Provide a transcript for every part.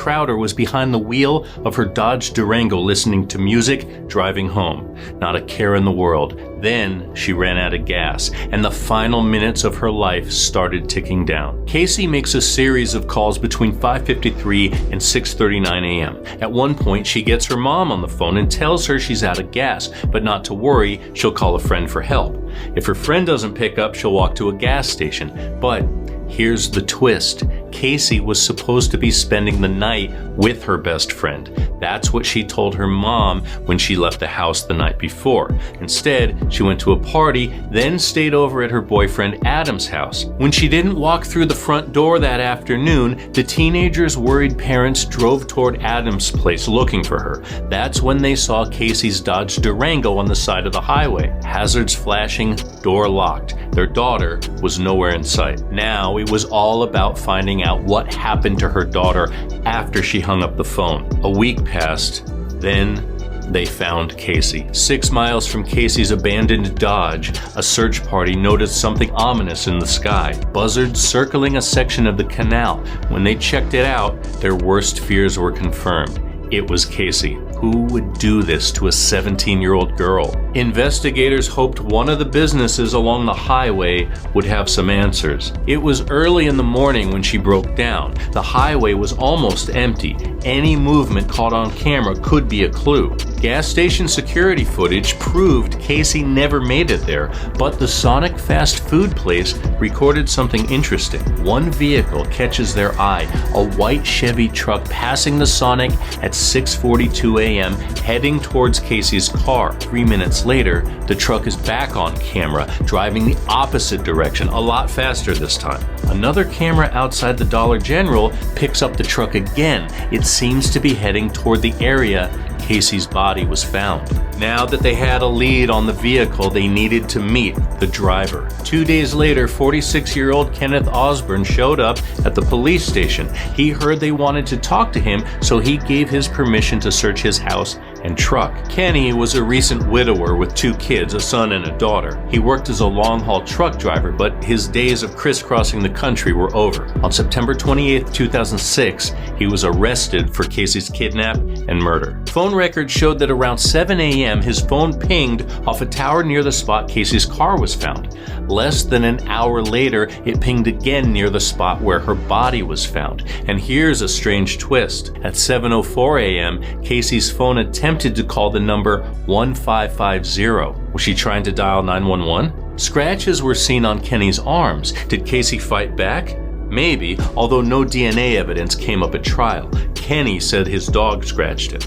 Crowder was behind the wheel of her Dodge Durango listening to music, driving home. Not a care in the world. Then she ran out of gas, and the final minutes of her life started ticking down. Casey makes a series of calls between 5:53 and 6:39 a.m. At one point, she gets her mom on the phone and tells her she's out of gas, but not to worry, she'll call a friend for help. If her friend doesn't pick up, she'll walk to a gas station. But here's the twist. Casey was supposed to be spending the night with her best friend. That's what she told her mom when she left the house the night before. Instead, she went to a party, then stayed over at her boyfriend Adam's house. When she didn't walk through the front door that afternoon, the teenagers' worried parents drove toward Adam's place looking for her. That's when they saw Casey's Dodge Durango on the side of the highway. Hazards flashing, door locked. Their daughter was nowhere in sight. Now it was all about finding out what happened to her daughter after she hung up the phone. A week passed, then they found Casey. 6 miles from Casey's abandoned Dodge, a search party noticed something ominous in the sky. Buzzards circling a section of the canal. When they checked it out, their worst fears were confirmed. It was Casey. Who would do this to a 17-year-old girl? Investigators hoped one of the businesses along the highway would have some answers. It was early in the morning when she broke down. The highway was almost empty. Any movement caught on camera could be a clue. Gas station security footage proved Casey never made it there, but the Sonic fast food place recorded something interesting. One vehicle catches their eye, a white Chevy truck passing the Sonic at 6:42 a.m. heading towards Casey's car. 3 minutes later, the truck is back on camera, driving the opposite direction, a lot faster this time. Another camera outside the Dollar General picks up the truck again. It seems to be heading toward the area Casey's body was found. Now that they had a lead on the vehicle, they needed to meet the driver. 2 days later, 46-year-old Kenneth Osborne showed up at the police station. He heard they wanted to talk to him, so he gave his permission to search his house and truck. Kenny was a recent widower with 2 kids, a son and a daughter. He worked as a long-haul truck driver, but his days of crisscrossing the country were over. On September 28, 2006, he was arrested for Casey's kidnap and murder. Phone records showed that around 7 a.m. his phone pinged off a tower near the spot Casey's car was found. Less than an hour later, it pinged again near the spot where her body was found. And here's a strange twist. At 7:04 a.m., Casey's phone attempted to call the number 1550. Was she trying to dial 911? Scratches were seen on Kenny's arms. Did Casey fight back? Maybe, although no DNA evidence came up at trial. Kenny said his dog scratched him.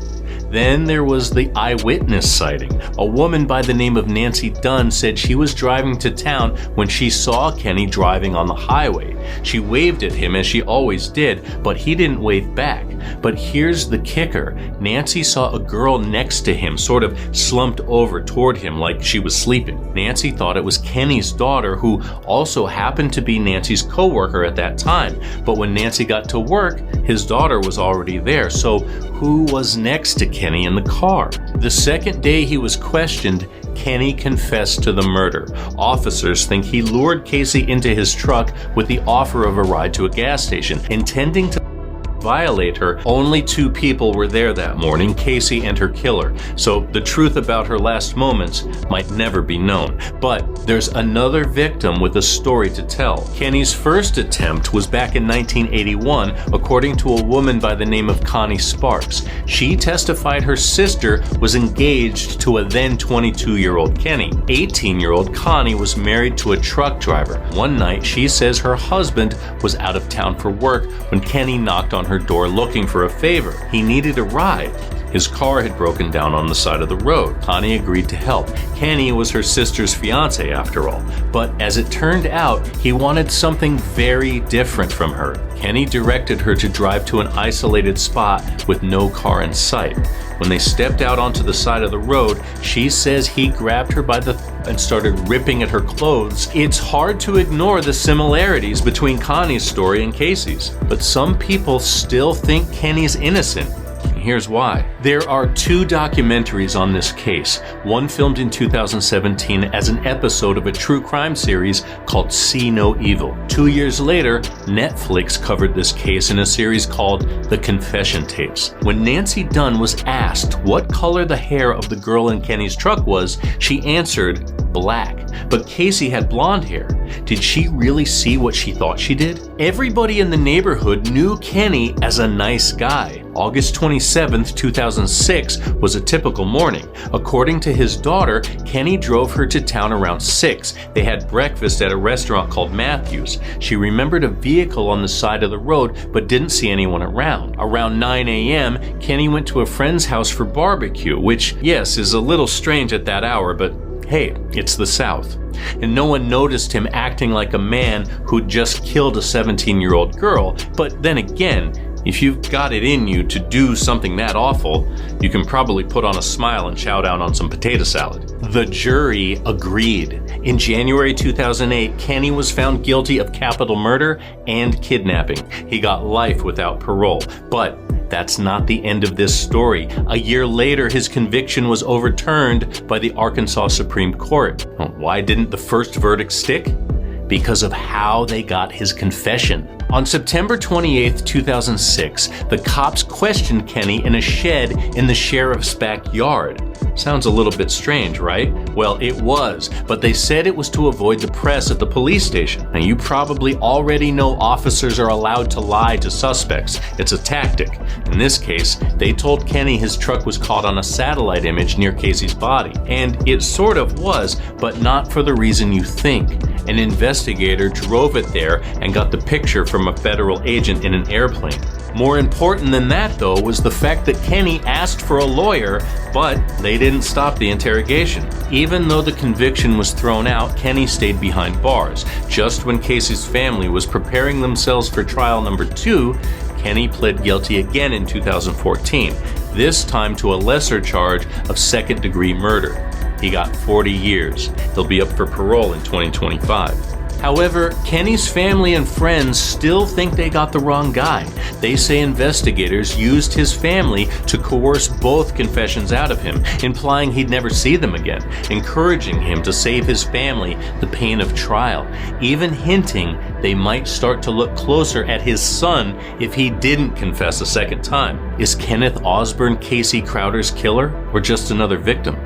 Then there was the eyewitness sighting. A woman by the name of Nancy Dunn said she was driving to town when she saw Kenny driving on the highway. She waved at him as she always did, but he didn't wave back. But here's the kicker. Nancy saw a girl next to him, sort of slumped over toward him like she was sleeping. Nancy thought it was Kenny's daughter, who also happened to be Nancy's co-worker at that time. But when Nancy got to work, his daughter was already there. So who was next to Kenny in the car? The second day he was questioned, Kenny confessed to the murder. Officers think he lured Casey into his truck with the offer of a ride to a gas station, intending to violate her. Only 2 people were there that morning, Casey and her killer, so the truth about her last moments might never be known. But there's another victim with a story to tell. Kenny's first attempt was back in 1981, according to a woman by the name of Connie Sparks. She testified her sister was engaged to a then 22-year-old Kenny. 18-year-old Connie was married to a truck driver. One night, she says her husband was out of town for work when Kenny knocked on her door looking for a favor. He needed a ride. His car had broken down on the side of the road. Connie agreed to help. Kenny was her sister's fiance after all. But as it turned out, he wanted something very different from her. Kenny directed her to drive to an isolated spot with no car in sight. When they stepped out onto the side of the road, she says he grabbed her by the and started ripping at her clothes. It's hard to ignore the similarities between Connie's story and Casey's, but some people still think Kenny's innocent. here's why. There are 2 documentaries on this case, one filmed in 2017 as an episode of a true crime series called See No Evil. 2 years later, Netflix covered this case in a series called The Confession Tapes. When Nancy Dunn was asked what color the hair of the girl in Kenny's truck was, she answered black. But Casey had blonde hair. Did she really see what she thought she did? Everybody in the neighborhood knew Kenny as a nice guy. August 27th, 2006 was a typical morning. According to his daughter, Kenny drove her to town around 6. They had breakfast at a restaurant called Matthews. She remembered a vehicle on the side of the road but didn't see anyone around. Around 9 a.m., Kenny went to a friend's house for barbecue, which, yes, is a little strange at that hour, but hey, it's the South. And no one noticed him acting like a man who'd just killed a 17-year-old girl. But then again, if you've got it in you to do something that awful, you can probably put on a smile and chow down on some potato salad. The jury agreed. In January 2008, Kenny was found guilty of capital murder and kidnapping. He got life without parole. But that's not the end of this story. A year later, his conviction was overturned by the Arkansas Supreme Court. Why didn't the first verdict stick? Because of how they got his confession. On September 28, 2006, the cops questioned Kenny in a shed in the sheriff's backyard. Sounds a little bit strange, right? Well, it was, but they said it was to avoid the press at the police station. Now, you probably already know officers are allowed to lie to suspects. It's a tactic. In this case, they told Kenny his truck was caught on a satellite image near Casey's body. And it sort of was, but not for the reason you think. An investigator drove it there and got the picture from a federal agent in an airplane. More important than that, though, was the fact that Kenny asked for a lawyer, but they didn't stop the interrogation. Even though the conviction was thrown out, Kenny stayed behind bars. Just when Casey's family was preparing themselves for trial number 2, Kenny pled guilty again in 2014, this time to a lesser charge of second-degree murder. He got 40 years. He'll be up for parole in 2025. However, Kenny's family and friends still think they got the wrong guy. They say investigators used his family to coerce both confessions out of him, implying he'd never see them again, encouraging him to save his family the pain of trial, even hinting they might start to look closer at his son if he didn't confess a second time. Is Kenneth Osborne Casey Crowder's killer, or just another victim?